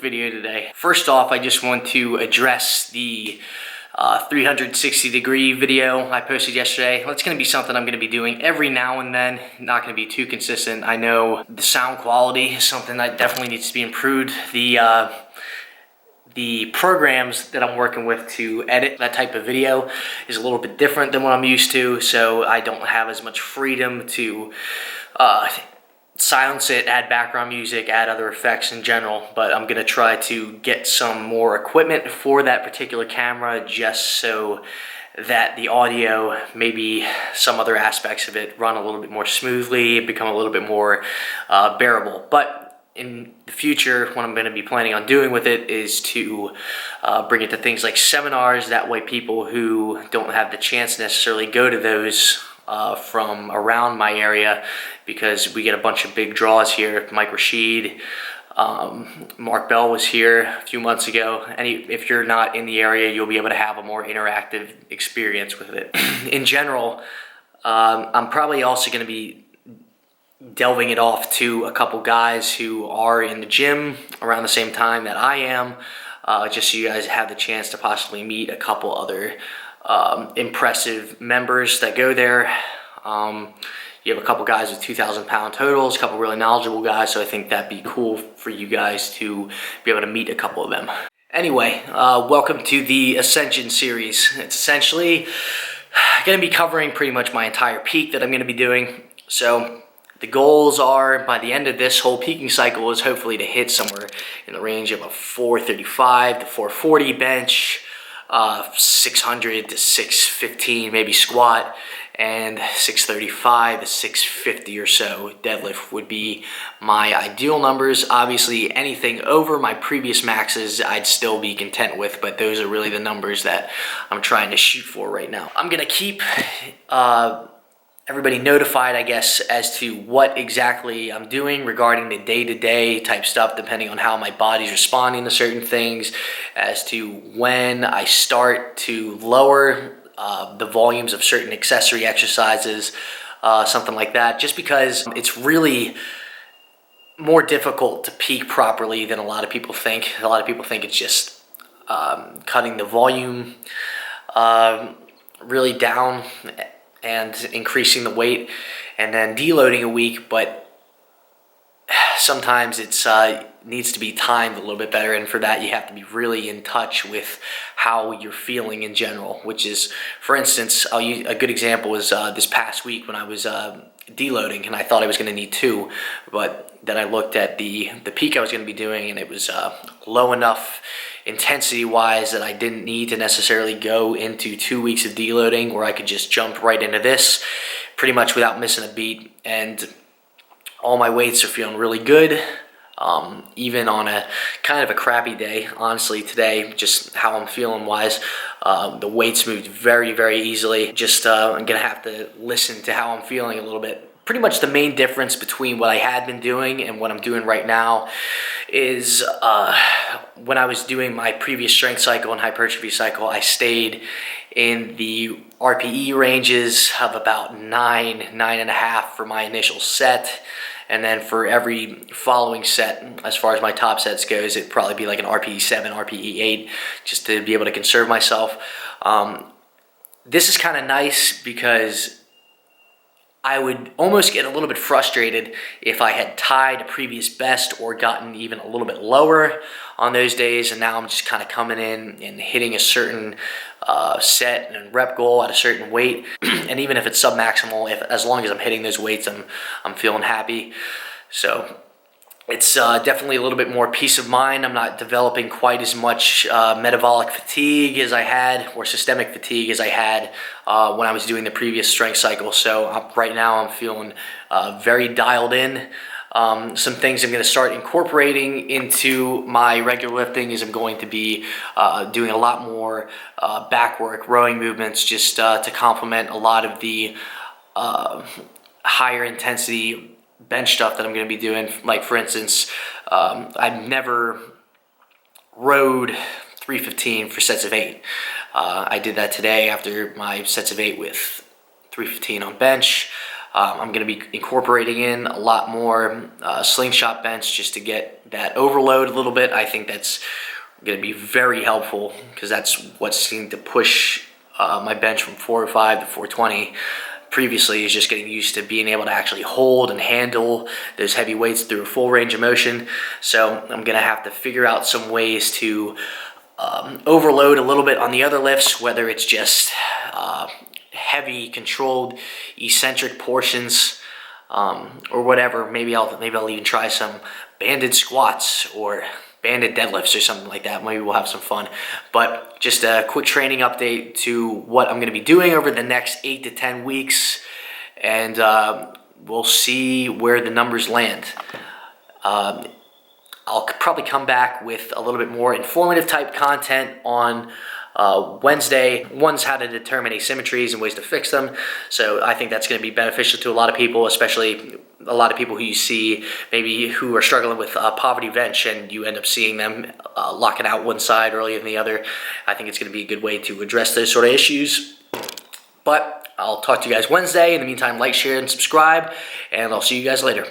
video today. First off, I just want to address the 360 degree video I posted yesterday. That's going to be something I'm going to be doing every now and then. Not going to be too consistent. I know the sound quality is something that definitely needs to be improved. The programs that I'm working with to edit that type of video is a little bit different than what I'm used to, so I don't have as much freedom to silence it, add background music, add other effects in general. But I'm gonna try to get some more equipment for that particular camera just so that the audio, maybe some other aspects of it, run a little bit more smoothly, become a little bit more bearable. But in the future, what I'm going to be planning on doing with it is to bring it to things like seminars. That way people who don't have the chance to necessarily go to those from around my area, because we get a bunch of big draws here. Mike Rashid, Mark Bell was here a few months ago. If you're not in the area, you'll be able to have a more interactive experience with it. In general, I'm probably also going to be delving it off to a couple guys who are in the gym around the same time that I am, just so you guys have the chance to possibly meet a couple other impressive members that go there. You have a couple guys with 2,000 pound totals, a couple really knowledgeable guys, so I think that'd be cool for you guys to be able to meet a couple of them. Anyway, welcome to the Ascension series. It's essentially going to be covering pretty much my entire peak that I'm going to be doing. So the goals are, by the end of this whole peaking cycle, is hopefully to hit somewhere in the range of a 435 to 440 bench, 600 to 615 maybe squat, and 635 to 650 or so deadlift would be my ideal numbers. Obviously, anything over my previous maxes I'd still be content with, but those are really the numbers that I'm trying to shoot for right now. I'm gonna keep everybody notified, I guess, as to what exactly I'm doing regarding the day-to-day type stuff, depending on how my body's responding to certain things, as to when I start to lower the volumes of certain accessory exercises, something like that, just because it's really more difficult to peak properly than a lot of people think. A lot of people think it's just cutting the volume really down and increasing the weight and then deloading a week, but sometimes it's needs to be timed a little bit better, and for that you have to be really in touch with how you're feeling in general, which is, for instance, I'll use a good example is this past week when I was deloading, and I thought I was going to need 2, but then I looked at the peak I was going to be doing, and it was low enough intensity wise that I didn't need to necessarily go into 2 weeks of deloading, where I could just jump right into this pretty much without missing a beat, and all my weights are feeling really good. Even on a kind of a crappy day, honestly, today, just how I'm feeling wise, the weights moved very, very easily. Just I'm gonna have to listen to how I'm feeling a little bit. Pretty much the main difference between what I had been doing and what I'm doing right now is when I was doing my previous strength cycle and hypertrophy cycle, I stayed in the RPE ranges of about 9.5 for my initial set. And then for every following set, as far as my top sets goes, it'd probably be like an RPE 7, RPE 8, just to be able to conserve myself. This is kind of nice because I would almost get a little bit frustrated if I had tied a previous best or gotten even a little bit lower on those days, and now I'm just kind of coming in and hitting a certain set and rep goal at a certain weight, and even if it's submaximal, as long as I'm hitting those weights, I'm feeling happy. So it's definitely a little bit more peace of mind. I'm not developing quite as much metabolic fatigue as I had, or systemic fatigue as I had when I was doing the previous strength cycle. So right now I'm feeling very dialed in. Some things I'm going to start incorporating into my regular lifting is I'm going to be doing a lot more back work, rowing movements, just to complement a lot of the higher intensity bench stuff that I'm going to be doing. Like, for instance, I've never rowed 315 for sets of 8. I did that today after my sets of 8 with 315 on bench. I'm going to be incorporating in a lot more slingshot bench just to get that overload a little bit. I think that's going to be very helpful because that's what seemed to push my bench from 405 to 420 previously, is just getting used to being able to actually hold and handle those heavy weights through a full range of motion. So I'm going to have to figure out some ways to overload a little bit on the other lifts, whether it's just heavy controlled eccentric portions or whatever. Maybe I'll even try some banded squats or banded deadlifts or something like that. Maybe we'll have some fun. But just a quick training update to what I'm going to be doing over the next 8 to 10 weeks, and we'll see where the numbers land. I'll probably come back with a little bit more informative type content on Wednesday. One's how to determine asymmetries and ways to fix them. So I think that's going to be beneficial to a lot of people, especially a lot of people who you see maybe who are struggling with poverty bench, and you end up seeing them locking out one side earlier than the other. I think it's going to be a good way to address those sort of issues. But I'll talk to you guys Wednesday. In the meantime, like, share, and subscribe, and I'll see you guys later.